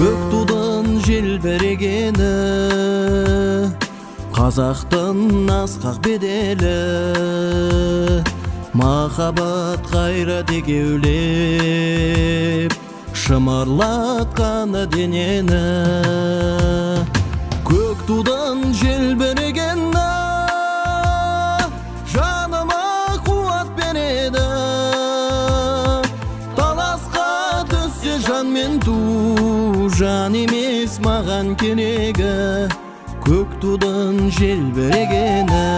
Көк тудан желбірегені, қазақтың асқақ беделі, махаббат қайрат екеулеп шымырлатқаны денені. Көк тудан желбірегені жаныма қуат береді, таласқа түссе жан мен ту, жан емес маған керегі көк тудан желбірегені.